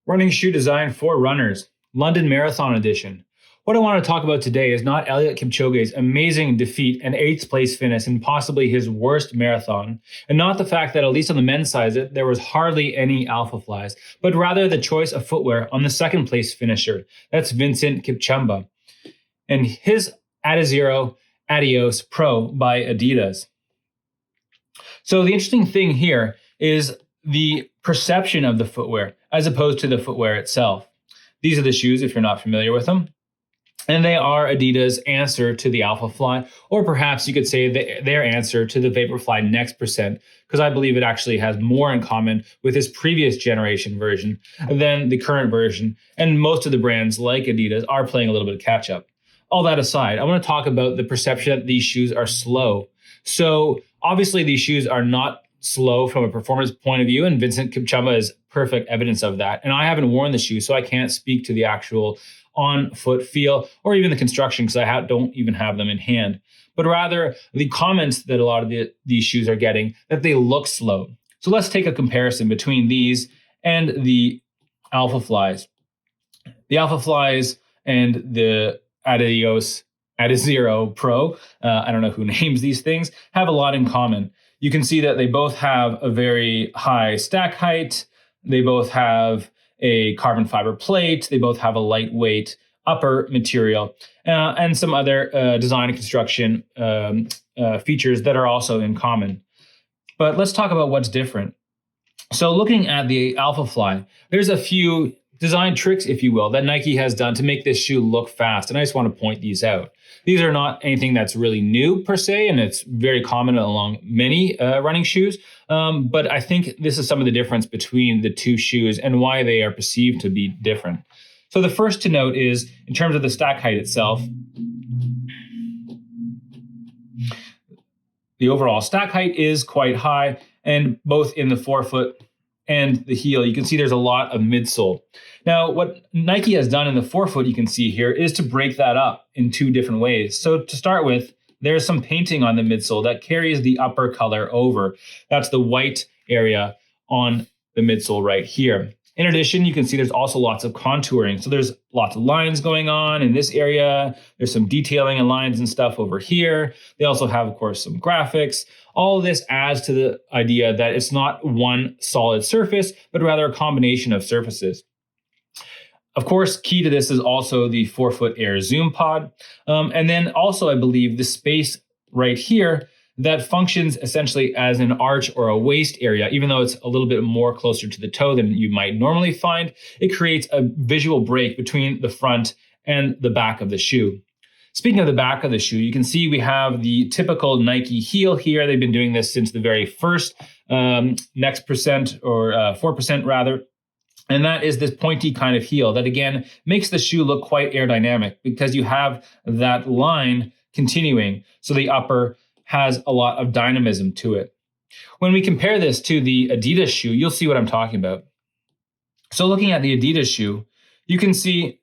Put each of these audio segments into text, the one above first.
Running shoe design for runners, London Marathon Edition. What I want to talk about today is not Eliud Kipchoge's amazing defeat and 8th place finish in possibly his worst marathon, and not the fact that at least on the men's side there was hardly any Alphaflys, but rather the choice of footwear on the 2nd place finisher. That's Vincent Kipchumba, and his Adizero Adios Pro by Adidas. So the interesting thing here is the perception of the footwear as opposed to the footwear itself. These are the shoes if you're not familiar with them. And they are Adidas' answer to the Alphafly, or perhaps you could say their answer to the Vaporfly Next Percent, because I believe it actually has more in common with this previous generation version than the current version. And most of the brands like Adidas are playing a little bit of catch up. All that aside, I want to talk about the perception that these shoes are slow. So obviously these shoes are not slow from a performance point of view, and Vincent Kipchumba is perfect evidence of that. And I haven't worn the shoe, so I can't speak to the actual on-foot feel or even the construction because I don't even have them in hand. But rather the comments that a lot of these shoes are getting, that they look slow. So let's take a comparison between these and the Alphaflys. The Alphaflys and the Adidas Adizero Pro, I don't know who names these things, have a lot in common. You can see that they both have a very high stack height. They both have a carbon fiber plate. They both have a lightweight upper material and some other design and construction features that are also in common. But let's talk about what's different. So looking at the Alphafly, there's a few design tricks, if you will, that Nike has done to make this shoe look fast. And I just want to point these out. These are not anything that's really new per se, and it's very common along many running shoes. But I think this is some of the difference between the two shoes and why they are perceived to be different. So the first to note is in terms of the stack height itself, the overall stack height is quite high, and both in the forefoot and the heel, you can see there's a lot of midsole. Now, what Nike has done in the forefoot, you can see here, is to break that up in two different ways. So to start with, there's some painting on the midsole that carries the upper color over. That's the white area on the midsole right here. In addition, you can see there's also lots of contouring. So there's lots of lines going on in this area. There's some detailing and lines and stuff over here. They also have, of course, some graphics. All of this adds to the idea that it's not one solid surface, but rather a combination of surfaces. Of course, key to this is also the forefoot Air Zoom Pod. And then also, I believe, the space right here that functions essentially as an arch or a waist area. Even though it's a little bit more closer to the toe than you might normally find, it creates a visual break between the front and the back of the shoe. Speaking of the back of the shoe, you can see we have the typical Nike heel here. They've been doing this since the very first Next Percent, or 4% rather. And that is this pointy kind of heel that, again, makes the shoe look quite aerodynamic because you have that line continuing. So the upper has a lot of dynamism to it. When we compare this to the Adidas shoe, you'll see what I'm talking about. So looking at the Adidas shoe, you can see,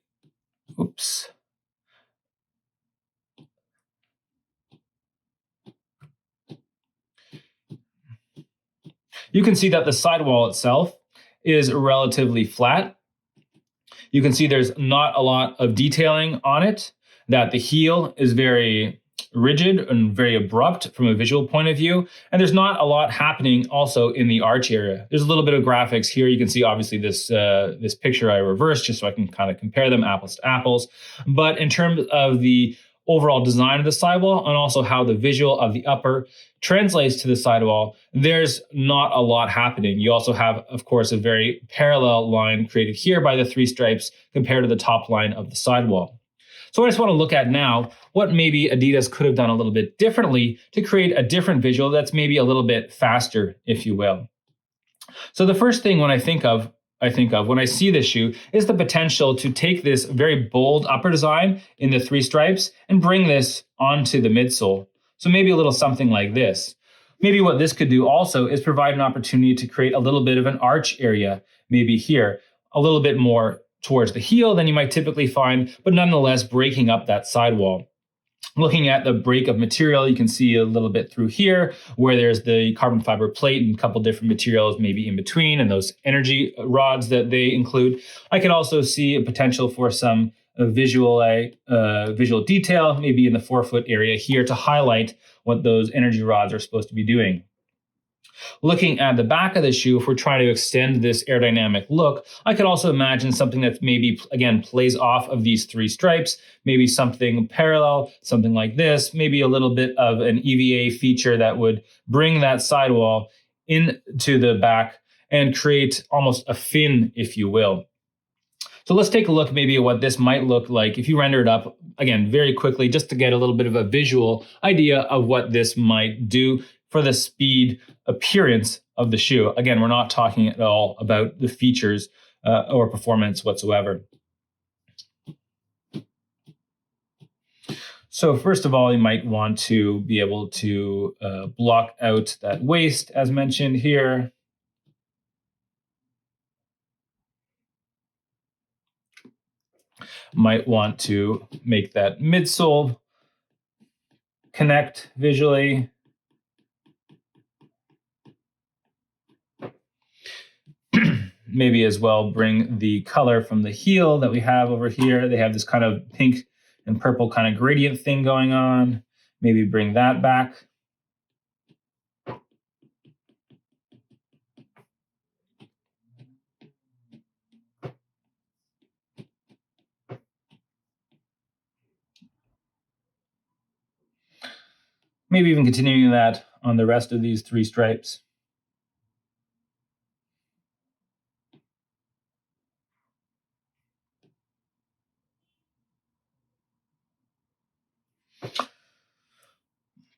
you can see that the sidewall itself is relatively flat. You can see there's not a lot of detailing on it, that the heel is very rigid and very abrupt from a visual point of view. And there's not a lot happening also in the arch area. There's a little bit of graphics here. You can see obviously this picture I reversed just so I can kind of compare them apples to apples. But in terms of the overall design of the sidewall and also how the visual of the upper translates to the sidewall, there's not a lot happening. You also have, of course, a very parallel line created here by the three stripes compared to the top line of the sidewall. So I just want to look at now what maybe Adidas could have done a little bit differently to create a different visual that's maybe a little bit faster, if you will. So the first thing when I think of when I see this shoe is the potential to take this very bold upper design in the three stripes and bring this onto the midsole. So maybe a little something like this. Maybe what this could do also is provide an opportunity to create a little bit of an arch area, maybe here, a little bit more towards the heel than you might typically find, but nonetheless breaking up that sidewall. Looking at the break of material, you can see a little bit through here where there's the carbon fiber plate and a couple different materials maybe in between and those energy rods that they include. I can also see a potential for some visual detail, maybe in the forefoot area here to highlight what those energy rods are supposed to be doing. Looking at the back of the shoe, if we're trying to extend this aerodynamic look, I could also imagine something that maybe, again, plays off of these three stripes, maybe something parallel, something like this, maybe a little bit of an EVA feature that would bring that sidewall into the back and create almost a fin, if you will. So let's take a look maybe at what this might look like if you render it up, again, very quickly, just to get a little bit of a visual idea of what this might do for the speed appearance of the shoe. Again, we're not talking at all about the features or performance whatsoever. So first of all, you might want to be able to block out that waist as mentioned here. Might want to make that midsole connect visually. Maybe as well bring the color from the heel that we have over here. They have this kind of pink and purple kind of gradient thing going on. Maybe bring that back. Maybe even continuing that on the rest of these three stripes.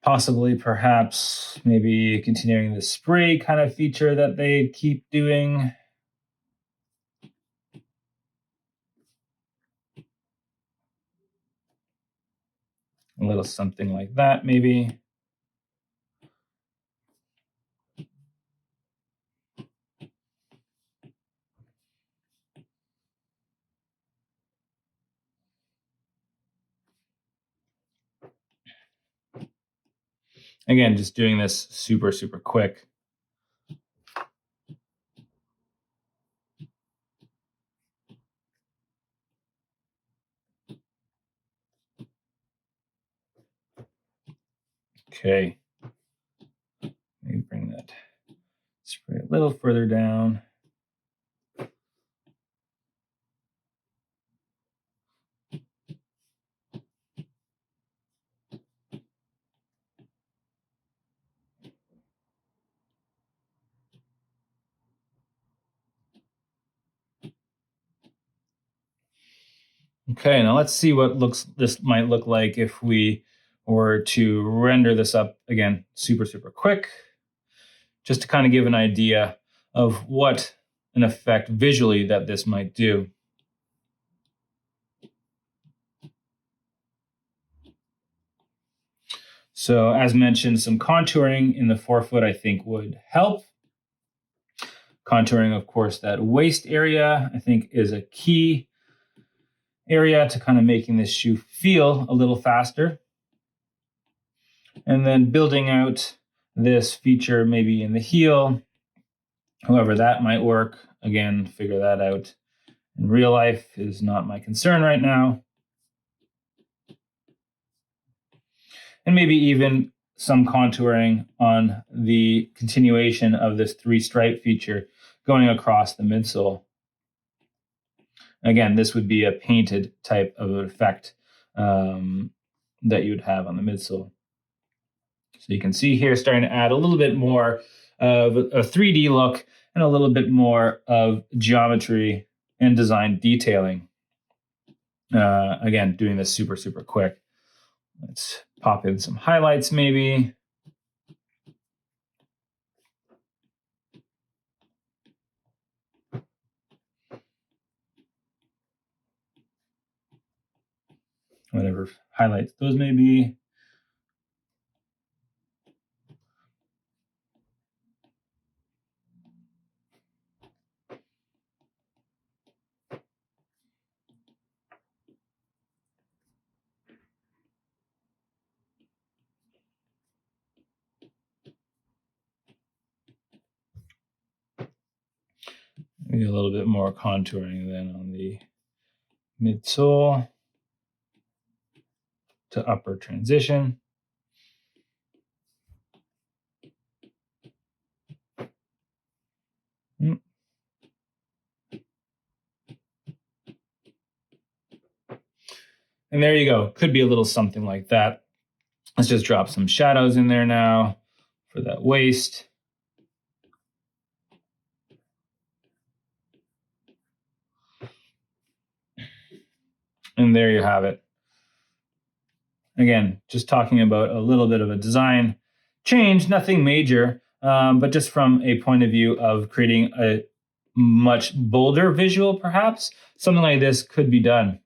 Possibly, perhaps, maybe continuing the spray kind of feature that they keep doing. A little something like that, maybe. Again, just doing this super, super quick. Okay. Maybe bring that spray a little further down. Okay, now let's see what this might look like if we were to render this up again, super, super quick, just to kind of give an idea of what an effect visually that this might do. So as mentioned, some contouring in the forefoot I think would help. Contouring, of course, that waist area I think is a key area to kind of making this shoe feel a little faster. And then building out this feature maybe in the heel, however that might work. Again, figure that out in real life is not my concern right now. And maybe even some contouring on the continuation of this three stripe feature going across the midsole. Again, this would be a painted type of effect that you'd have on the midsole. So you can see here starting to add a little bit more of a 3D look and a little bit more of geometry and design detailing. Again, doing this super, super quick. Let's pop in some highlights maybe. Whatever highlights those may be. Maybe a little bit more contouring then on the midsole to upper transition. And there you go. Could be a little something like that. Let's just drop some shadows in there now for that waist. And there you have it. Again, just talking about a little bit of a design change, nothing major, but just from a point of view of creating a much bolder visual, perhaps, something like this could be done.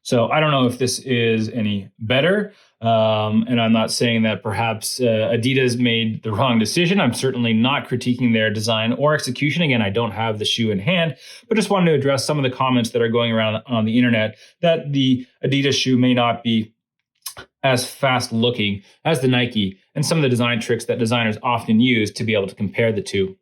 So I don't know if this is any better. And I'm not saying that perhaps Adidas made the wrong decision. I'm certainly not critiquing their design or execution. Again, I don't have the shoe in hand, but just wanted to address some of the comments that are going around on the internet that the Adidas shoe may not be as fast looking as the Nike and some of the design tricks that designers often use to be able to compare the two.